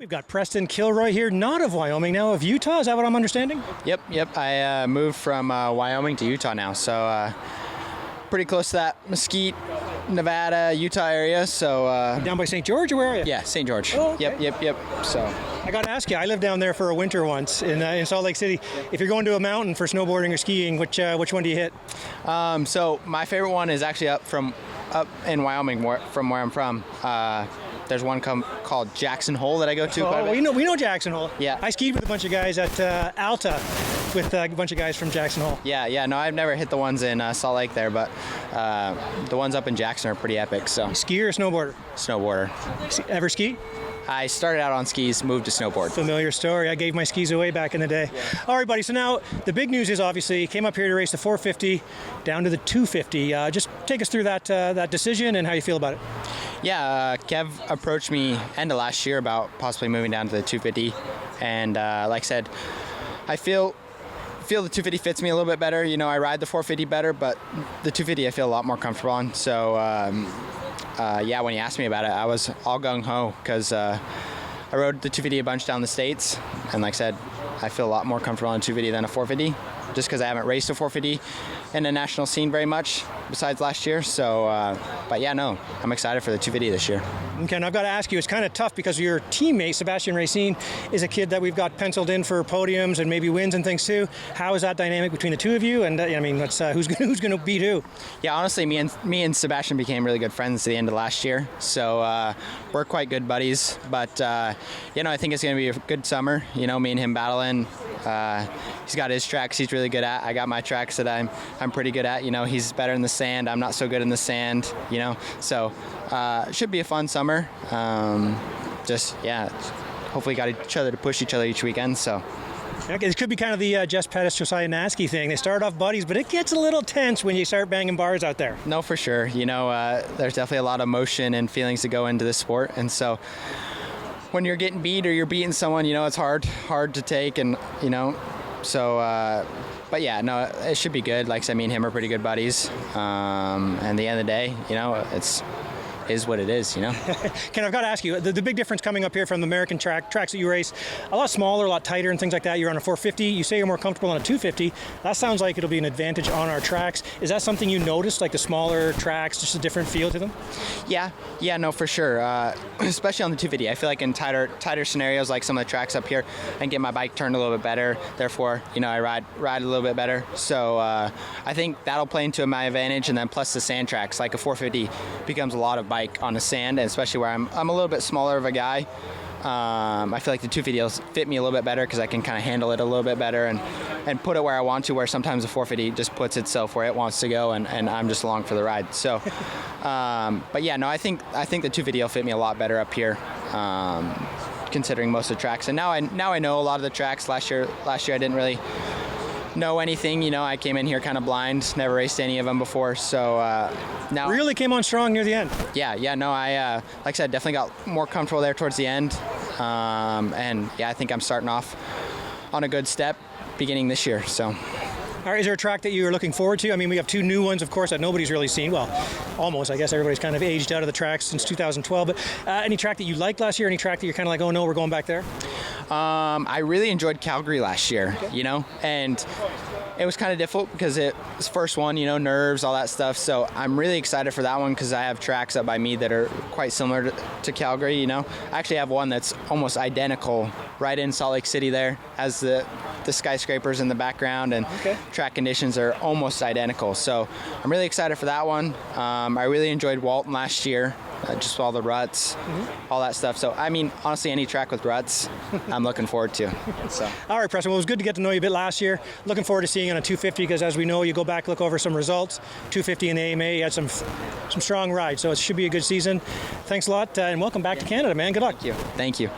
We've got Preston Kilroy here, not of Wyoming, now of Utah. Is that what I'm understanding? Yep. I moved from Wyoming to Utah now, so pretty close to that Mesquite, Nevada, Utah area. So Down by St. George, or where are you? yeah, St. George. Oh, okay. Yep. So I got to ask you, I lived down there for a winter once in Salt Lake City. If you're going to a mountain for snowboarding or skiing, which one do you hit? so my favorite one is actually up in Wyoming, from where I'm from. There's one called Jackson Hole that I go to quite a bit. We know Jackson Hole. Yeah. I skied with a bunch of guys at Alta with a bunch of guys from Jackson Hole. Yeah. No, I've never hit the ones in Salt Lake there, but the ones up in Jackson are pretty epic. So Skier or snowboarder? snowboarder. Ever ski? I started out on skis, moved to snowboard. Familiar story. I gave my skis away back in the day. Yeah. All right, buddy. So now the big news is obviously you came up here to race the 450 down to the 250. Just take us through that decision and how you feel about it. Yeah, Kev approached me end of last year about possibly moving down to the 250, and like I said, I feel the 250 fits me a little bit better. You know, I ride the 450 better, but the 250 I feel a lot more comfortable on. So when he asked me about it, I was all gung-ho because I rode the 250 a bunch down the States, and like I said, I feel a lot more comfortable on a 250 than a 450, just because I haven't raced a 450 in the national scene very much besides last year. So, I'm excited for the 250 this year. Okay, and I've got to ask you, it's kind of tough because your teammate, Sebastian Racine, is a kid that we've got penciled in for podiums and maybe wins and things too. How is that dynamic between the two of you? And who's going to beat who? Yeah, honestly, me and Sebastian became really good friends at the end of last year. So we're quite good buddies. But I think it's going to be a good summer. You know, me and him battling. He's got his tracks he's really good at. I got my tracks that I'm pretty good at. You know, he's better in the sand. I'm not so good in the sand. You know, so it should be a fun summer. Hopefully got each other to push each other each weekend. So. Okay, this could be kind of the Jess Pettis, Josiah Naskey thing. They start off buddies, but it gets a little tense when you start banging bars out there. No, for sure. You know, there's definitely a lot of emotion and feelings that go into this sport, and so when you're getting beat or you're beating someone, you know, it's hard to take, and you know, so. It should be good. Like I said, me and him are pretty good buddies. And at the end of the day, you know, is what it is, you know. Ken, I've got to ask you, the big difference coming up here from the American tracks that you race, a lot smaller, a lot tighter and things like that. You're on a 450. You say you're more comfortable on a 250. That sounds like it'll be an advantage on our tracks. Is that something you noticed, like the smaller tracks, just a different feel to them? Yeah, no, for sure. Especially on the 250. I feel like in tighter scenarios, like some of the tracks up here, I can get my bike turned a little bit better. Therefore, you know, I ride a little bit better. So I think that'll play into my advantage. And then plus the sand tracks, like a 450 becomes a lot of bike on the sand, and especially where I'm a little bit smaller of a guy. I feel like the 250 will fit me a little bit better because I can kind of handle it a little bit better and put it where I want to, where sometimes the 450 just puts itself where it wants to go, and I'm just along for the ride. So, I think the 250 will fit me a lot better up here, considering most of the tracks. And now I know a lot of the tracks. Last year I didn't really know anything. You know, I came in here kind of blind, never raced any of them before, so now really came on strong near the end. I like I said, definitely got more comfortable there towards the end, I think I'm starting off on a good step beginning this year. So all right, is there a track that you're looking forward to? I mean, we have two new ones, of course, that nobody's really seen. Well, almost. I guess everybody's kind of aged out of the tracks since 2012. But any track that you liked last year? Any track that you're kind of like, oh no, we're going back there? I really enjoyed Calgary last year, you know, and it was kind of difficult because it was first one, you know, nerves, all that stuff. So I'm really excited for that one because I have tracks up by me that are quite similar to Calgary, you know. I actually have one that's almost identical right in Salt Lake City there, as the skyscrapers in the background, and track conditions are almost identical. So I'm really excited for that one. I really enjoyed Walton last year. Just all the ruts, all that stuff. So, I mean, honestly, any track with ruts, I'm looking forward to. So. All right, Preston. Well, it was good to get to know you a bit last year. Looking forward to seeing you on a 250 because, as we know, you go back, look over some results. 250 in the AMA, you had some strong rides. So it should be a good season. Thanks a lot, and welcome back to Canada, man. Good luck. Thank you.